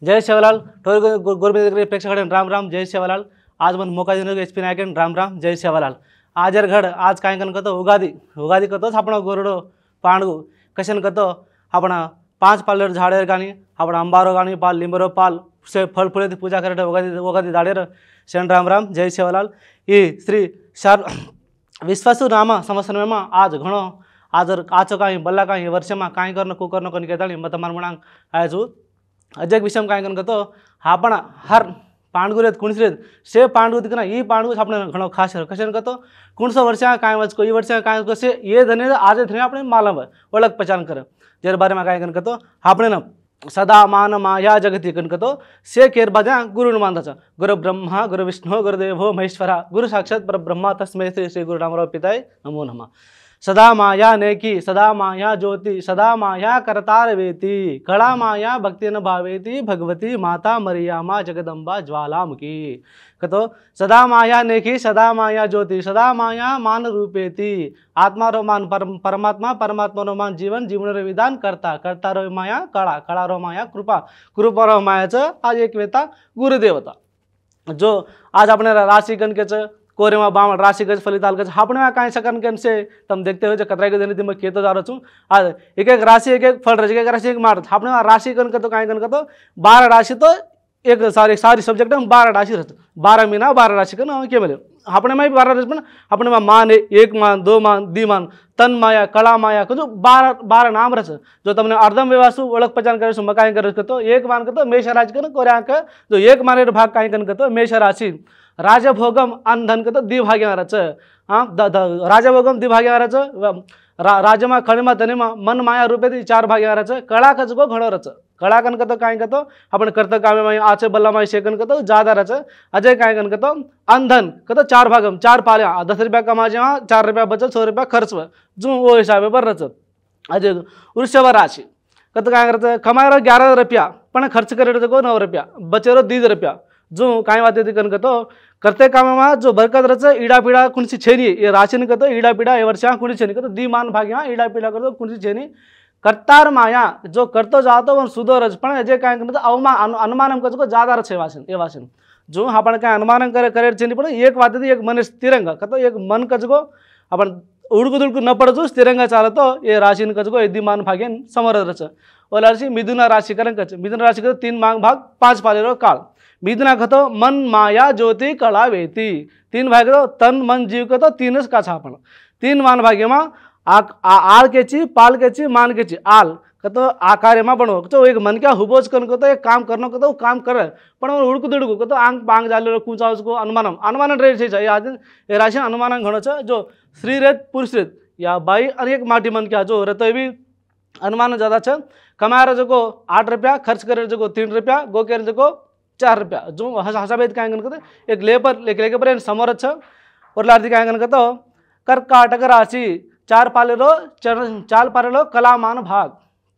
जय सेवालाल ठोर गोरबे प्रेक्षक राम राम जय सेवालाल आज मन मोका दिन एच पी नायक राम राम जय सेवालाल आज घड आज काय कन कतो उगादी उगादी कतोच आपण गोरडो पांडगु कशन कतो आपण 5 पालेर झाडेर गाणी आपण अंबारो गाणी पाल लिंबरो पाल से फल फुले पूजा करे उगादी उगादी दाडेर शरण राम राम जय सेवालाल ई श्री शार विश्वासु नाम संवत्सर में आज घणो आज आचो काही बल्ला काही वर्ष में काय करन को करन कोन केताळी मतमान म्हणा आयजू अजय विषय काय कन कतो आपण हर पांडगुरेत कुणसरेत से पांडगु दिकना ई पांडगु आपण घणो खास कशन कतो 100 वर्ष काय वचको ई वर्ष काय कसे ये धने आज धने आपण मालम ओळख पहचान कर जेर बारे में काय कन कतो आपण न सदा मान माया जगती कन कतो से केर बाजा गुरु मानदाचा गुरु ब्रह्मा गुरु विष्णु गुरुदेवो महेश्वरा गुरु साक्षात परब्रह्मा तस्मै श्री श्री गुरु रामराव पिताय नमो नमः सदा माया नेकी सदा माया ज्योति सदा माया करतार वेती कला माया भक्ति न भावेती भगवती माता मरियामा जगदम्बा ज्वालामुखी कतो सदा माया नेकी सदा माया ज्योति सदा माया मान रूपेती आत्मा रो मान परमात्मा परमात्मा रो मान जीवन जीवन रो विधान करता करता रो माया कला कला रो माया कृपा कृपा रो मायाचं आज एक वेता गुरुदेवता जो आज आपण राशि गणकेचं कोरेमा बामण राशि गज फलिताल गज आपण काय सकन के से तुम देखते हो जो कतरा के दिन दिन में केतो जा रहा हूं आज एक एक राशि एक एक फल एक एक राशि एक मार आपण राशि कन के तो काय कन के तो 12 राशि तो एक सारी सब्जेक्ट में 12 राशि रहत 12 महीना 12 राशि कन के मिले आपण में 12 राशि पण आपण में मान एक मान दो मान दी मान तन माया कला माया को जो 12 नाम रच जो तुमने अर्धम व्यवासु ओळख पहचान करे सो काय कर तो एक मान के तो मेष राशि कन कोऱ्यांक जो एक माने भाग काय कन के तो मेष राशि राजभोगम अनधन के तो दिभाग्याराच हाँ राजभोगम दिभाग्याराच राजमा खणिमा धनिमा मन माया रूपे 4 भाग्याराच कळा कच गो घणोरच कळा कन कतो काय कतो आपण करत कामे माई आचे बल्ला माई शेकन कतो जादाराच अजय काय कन कतो अनधन कतो 4 भागम 4 पाल्या 10 रुपया कमाजे 4 रुपया बचत 100 रुपया खर्च जो वो हिसाबे पर रच अजय वृषभ राशि कतो काय करत कमायरो 11 रुपया पण खर्च करे को 9 रुपया बचेरो 2 रुपया जो काय बात है कन कतो करते काम में जो बरकत रच ईड़ा पीड़ा कुणसी छेनी ये राशन कतो ईड़ा पीड़ा ये वर्षा कुणी छेनी कतो दी मान भाग्या ईड़ा पीड़ा करतो कुणसी छेनी करतार माया जो करतो जातो वन सुदो रच पण जे काय करतो अवमान अनुमानम कजको ज्यादा रच वासन ये वासन जो आपण काय अनुमान करे छेनी पण एक बात एक मन स्थिरंग कतो एक मन कजको आपण उडकु दुडकु न पडजो स्थिरंग चालतो ये राशिन कजको ये दी मान भाग्यन समर रच ओलारसी मिथुन राशि करन कच मिथुन राशि को 3 मांग भाग 5 पालेरो काळ मिथुना कतो मन माया ज्योति कला वेती 3 भाग तो तन मन जीव को तो 3च का छापण 3 मान भाग्य में आल केची पाल केची मान केची आल कतो आकार में बनो तो एक मन क्या हुबोज कन को तो एक काम करनो को तो काम करे पण उडकु दुडकु को तो आंग पांग जाले कुचावस को अनुमान रे छे आज ये राशि अनुमान घणो छ जो स्त्री रेत पुरुष रेत या बाई और एक माटी मन क्या जो रहते भी अनुमान ज्यादा छ कमार जको 8 रुपया खर्च करे जको 3 रुपया गो के जको 4 रुपया जो हसाबेत काय करते एक लेकर समोर और लार्दी काय करतो कर्काटक राशि 4 पालेरो कलामान भाग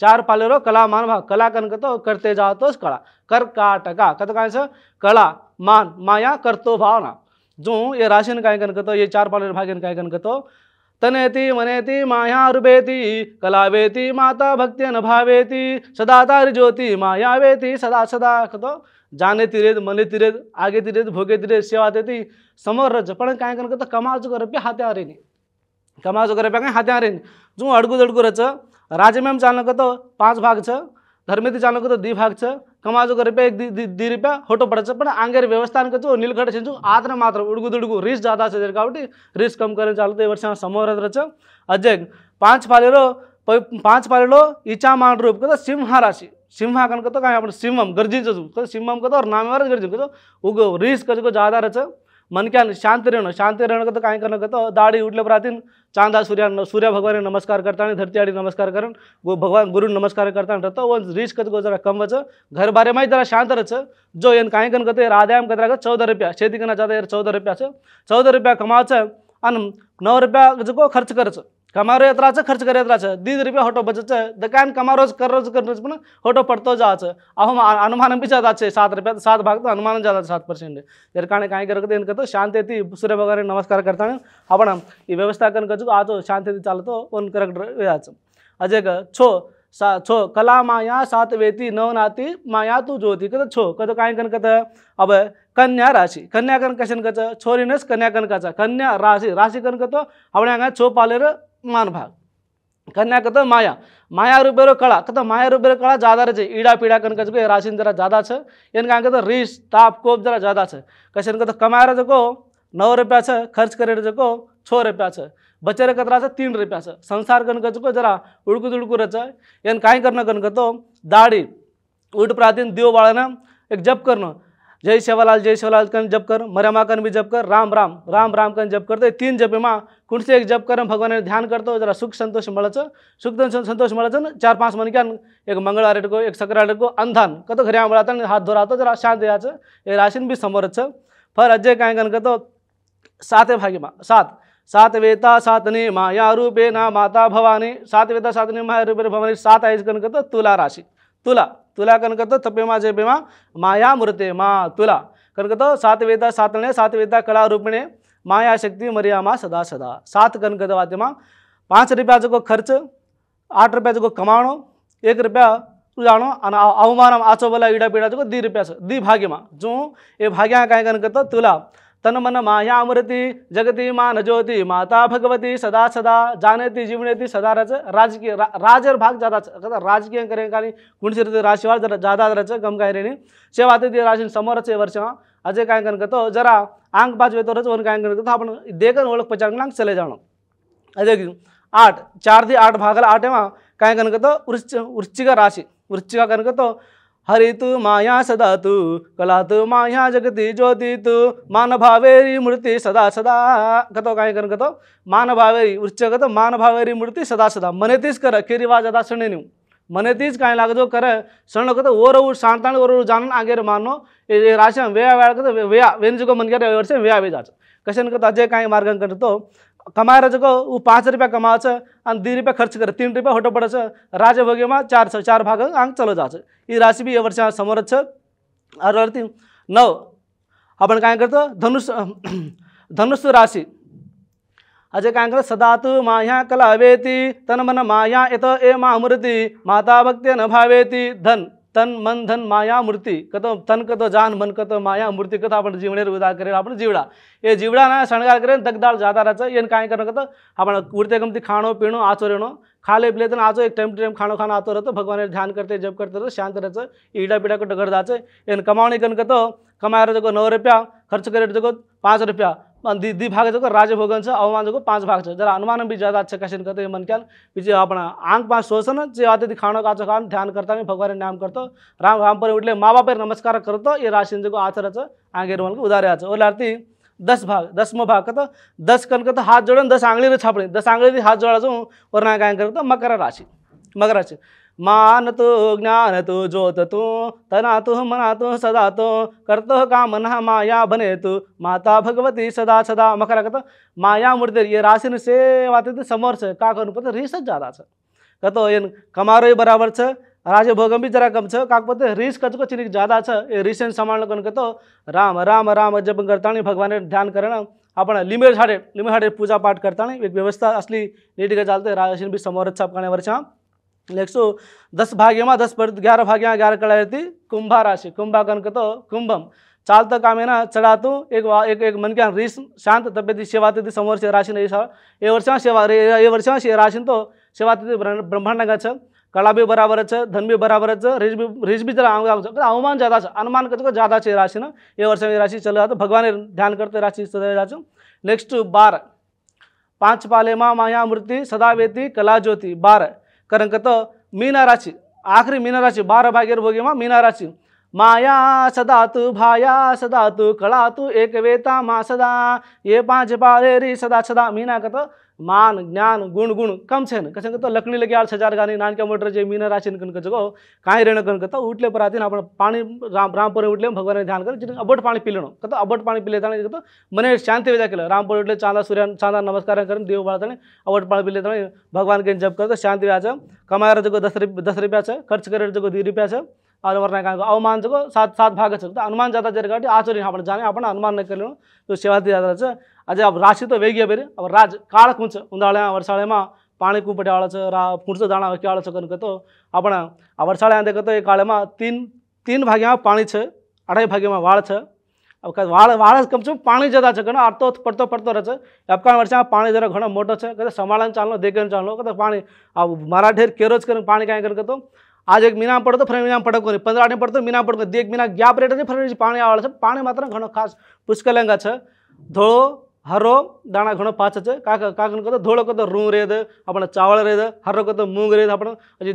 4 पालेरो कलामान भाग कला कन तो करते जातोस कला कर्काटका कत काय कला मान माया करतो भावना जो ये राशिन काय करतो ये 4 पालेरो भागन काय करतो तनेति मनेति माया रूपेति कलावेति माता भक्ति न भावेति सदा तार ज्योति माया वेति सदा सदा कतो जाने तिरेद मने तिरेद आगे तिरेद भोगे तिरेद सेवा देती समोर रच पण काय कन तो कमाजो रुपया हात्या रेनी कमाजो रुपया काय हात्या रेनी जो अडगु दडगु रच राजमेम चालनो को तो 5 भाग छ धर्मेति चालनो को तो 2 भाग छ कमाजो रुपया एक 2 रुपया होटो पड़च पण आंगेर व्यवस्थान को नीलगढ़ छेंजु आत्र मात्र उडगु दडगु रिस्क ज्यादा छ काबटी रिस्क कम करे चालते वर्ष समोर रच अजय 5 पालेलो इचा मान रूप को सिंह राशि सिंह कन तो काय आपण सिंहम गर्जिंचो सिंहम को और नामेवर गर्जिंचो उगो रिस्क को ज्यादा रच मन क्या शांति रहणं को तो काय करन तो दाढ़ी उठले प्राचीन चांदा सूर्य भगवान नमस्कार करता धरती आड़ी नमस्कार करन वो भगवान गुरु नमस्कार करता रहता वो रिस्क को जरा कम वच घर बारे में जरा शांत रच जो एन काय करन कते राध्याम कतरा 14 रुपया शेती करना ज्यादा 14 रुपया 14 रुपया कमाच अन 9 रुपया जो खर्च करच कमारो येत्राच खर्च करे येत्राच 2 रुपया होटो बचच दकान कमारोज कररोज कररोज पण होटो पडतो जाच अहो अनुमान भी ज्यादा 7 रुपया 7 भाग तो अनुमान ज्यादा 7% जर काने काय करत देन करतो शांती सूर्य भगवान नमस्कार करता आपण ही व्यवस्था कन कजू आज शांती चालतो कोण करेक्ट याच अजय छो छो कला माया सात वेती नवनाती माया तू ज्योति कत छो कत काय कन कत अब कन्या राशि कन्या कन कशन कत छोरीनस कन्या कन कचा कन्या राशि राशि कन कत आपण छो पालेर मान भाग कन्या कत माया माया रूपेरो कला कत माया रूपेरो कला ज्यादा रहे ईड़ा पीड़ा कन कच राशि जरा ज्यादा छ एन काय कत रिस ताप कोप जरा ज्यादा छ कशन कत कमाएर जको 9 रुपया छ खर्च गरेर जको 6 रुपया छ बचेर कतरा छ 3 रुपया छ संसार कन कचको जरा उडकू दुडकू रच एन काय करण कन कतो दाढ़ी उठ प्राचीन दियो बाळन एक जप करणं जय सेवालाल कन जप कर मर्यामा कन भी जप कर राम राम राम राम कन जप करते 3 जपे में कुण से एक जप कर भगवान ध्यान करतो जरा सुख संतोष मळच सुख संतोष मळच 4-5 मन क्या एक मंगळवार को एक शुक्रवार को अंधान कतो घऱ्या मळात हाथ धोरातो जरा शांत याच ए राशिन भी समोरच फर अजय काय कन कतो 7 भागी मा 7 वेता 7 ने माया रूपे ना माता भवानी 7 वेता 7 ने माया रूपे भवानी 7 आइज कन कतो तुला राशि तुला कनकतो तपेमा जेपेमा माया मूर्ते मा तुला कनकतो 7 वेदा 7 ने 7 वेदा कला रूपिणे माया शक्ति मर्यामा सदा सदा 7 कनकतो वाद्यमा 5 रुपया जो खर्च 8 रुपया जो कमाणो 1 रुपया जाणो आणि अवमान आचो बला इडा पिडा जो 2 रुपया दी भाग्यमा जो ए भाग्या काय कनकतो तुला तन मन माया मूर्ति जगती मान ज्योति माता भगवती सदा सदा जानेती जीवनेती सदा रच राजकीय राजर भाग ज्यादा राजकीय करें कानी कुणसिरती राशिवार जरा ज्यादा रच कम काय रेनी सेवाते ती राशि समोरच वर्ष अजय काय कन कतो जरा आंक पाच वेतो रच वन काय कन कतो आपण देखन ओळख पचांग लांग चले जाणो अजय 8 4 दी 8 भागला 8 मा काय कन कतो वृश्चिक राशि वृश्चिक कन कतो हरि तू माया सदा तू कला तू माया जगती ज्योति तू मान भावेरी मूर्ति सदा सदा कतो काय कन कतो मान भावेरी वृश्चिक कतो मान भावेरी मूर्ति सदा सदा मनेतीच कर के रिवाज अदा सणे न्यू मनेतीच काय लागजो कर सण कतो ओरऊ शांताण ओरऊ जानन आगेर मानो ए राशि वेया वेळा कतो वेया वेनजुको मन के वर्ष वेया वे जाच कशन कतो अजय काय मार्गन करतो कमाएर जको उ 5 रुपया कमाच आणि 2 रुपया खर्च कर 3 रुपया होटो पड़च राजभोग्यमा 4 भाग आंग चलो जाच ई राशि भी वर्ष समोरच और 9 आपण काय करतो धनुष राशि अजय काय करतो सदा तू माया कला वेती तन मन माया येत ए मामूर्ति माता भक्ते न भावेती धन तन मन धन माया मूर्ति कतो तन कतो जान मन कतो माया मूर्ति कतो आपण जीवनेर उदा करे आपण जीवडा ए जीवडा ना शणगार करे दगदाळ जादा राच एन काय करण कतो आपण उडते गमती खाणो पीणो आचो रेणो खाले पिले तन आचो एक टाइम टू टाइम खाणो खाना आतो रहतो भगवान ध्यान करते जप करते रहतो शांत रहच ईडा पीडा को डगर जाच एन कमावणी कन कतो कमाएर जको 9 रुपया खर्च करे जको 5 रुपया दी भाग जको राजभोगन छ अवमान जको 5 भाग छ जरा अनुमान भी ज्यादा अच्छा कशन करते मन क्या विजय आपण आंक पास शोषण जे आते खाणो काचो खान ध्यान करता मी भगवान नाम करतो राम राम पर उठले माँ बाप नमस्कार करतो ये राशि जको आचरच आगेर मन को उदारे आच ओलारती 10 भाग 10मो भाग कतो 10 कन कतो हाथ जोड़न 10 आंगली रे छापणे 10 आंगली हाथ जोड़ाजो वरना काय करतो मकर राशि मान तो ज्ञान तो ज्योत तो तना तो मना तो सदा तो करतो कामना माया बने तो माता भगवती सदा सदा मकर कतो माया मूर्ति ये राशि से वाते तो समोर छ का करू पत रिसच ज्यादा छ कतो एन कमारो बराबर छ राजभोगम भी जरा कम छ काकपते रिस कचको चिनिक ज्यादा छ ए रिसन संभाळण कन कतो राम राम राम जप करतानी भगवान ध्यान करण आपण लिमिट हाडे पूजा पाठ करतानी एक व्यवस्था असली नीट का चालते राशि भी समोर छ आपणे वर्षा 110 भाग्यमा 10 पर 11 भाग्या 11 कळायती कुंभा राशि कुंभा कन कतो कुंभम चालतं काम आहे ना चढातो एक मन क्या रिस शांत तब्येती सेवाती समोर राशि नहीं सा ए वर्षा सेवा ए वर्षा राशि तो सेवाती ब्रह्मांड छ कला भी बराबर छ धन भी बराबर छ रिज भी जरा अवमान ज्यादा छ अनुमान कतो ज्यादा छ राशि ना ए वर्ष में राशि चल जातो भगवान ध्यान करते राशि सदा जाचो नेक्स्ट 12 5 पालेमा माया मूर्ति सदा वेती कला ज्योति 12 कारण कतो मीना राशि आखिरी मीना राशि 12 भागेर भोगेमा मीना राशि माया सदा तू भाया सदा तू कला तू एक वेता मा सदा ये 5 पालेरी सदा सदा मीना कतो मान ज्ञान गुण गुण कम छे न कसन कतो लकड़ी लगे 8,000 गानी नानका मोटर जे मीना राशि कन कजो काय रेण कन कतो उठले पर आतीन आपण पाणी रामपुर उठले भगवान ध्यान कर अबट पाणी पिलेणो कतो अबट पाणी पिले ताणे कतो मने शांति वेदा केलं रामपुर उठले चांदा सूर्य चांदा नमस्कार करून देव बाळताणे अबट पाणी पिले ताणे भगवान के जप करतो शांति व्याच कमायर जको 10 रुपया छ खर्च करे जको 2 रुपया छ और वरना का अवमान जको 7 भाग छ तो अनुमान ज्यादा जर गाटी आचरण आपण जाने आपण अनुमान न केलो तो सेवा ज्यादा छ अझै अब राशि तो वेगिया बेरे अब राज काळ कुंच उंदाळ्या वर्षाळ्यामा पाणी खूप पटे आवाळाचं पुढचं दाणा की आवाळाचं कन कतो आपण वर्षाळे आंदे कतो एक काळेમાં तीन भाग्याમાં पाणी છે, 2.5 भाग्याમાં વાળ છે। अब વાળ કમ છે પાણી જતા છે ઘણો આટતો પડતો રહે છે। આપકા વર્ષા પાણી જરા ઘણો મોટો છે કદે સંભાળન ચાલનો દેખન ચાલનો કદે પાણી મારા ઢેર કેરોજ કરીને પાણી કાંઈ કરે તો आज एक मीना पड़तो फिर मीना पड़को 15 पड़तो मीना पड़को 1 मीना गैप रेट फिर पाणी आवाळे છે। पाणी मात्र घणो खास पुष्कलंगा છે। धोळो हरो दाणा घणो पाच છે। काकन कतो धोळो कतो रूं रेद आपण चावल रेद, हरो कतो मूंग रेद आपण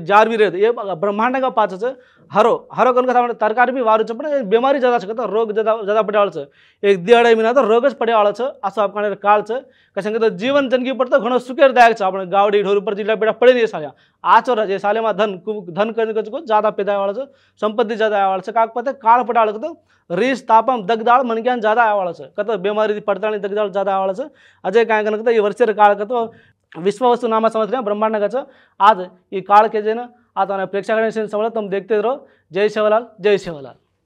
जारवी रेद ये ब्रह्मांड का पाच છે। हरो कन कथा आपण तरकारी भी वारू છે पण बीमारी ज्यादा છે कतो रोग ज्यादा पड्याळ છે। एक दिहाडे मीना तो रोगच पड्याळ છે। असं आपण काळ છે कशा कतो जीवन जंगी पडतो घणो सुखेरदायक છે। आपण गावडी ढोर पर जिल्हा पेडा पडे नहीं साल्या आचो रजे साले में धन कन ज्यादा पैदा आवाळ છે, संपत्ति ज्यादा आवाळ છે। काकपते काळ पडाळ कतो रीस तापम दगदाळ मनक्यान ज्यादा आवाळ છે। कतो बीमारी पडताळी दगदाळ ज्यादा आवाळ છે। अजय काय कन कतो ये वर्षेर काळ कतो विश्ववस्तु नामा समझ ब्रह्मांड का आज ये काळ के जेन आता प्रेक्षकांनी समझ तुम देखते रहो। जय सेवालाल, जय सेवालाल।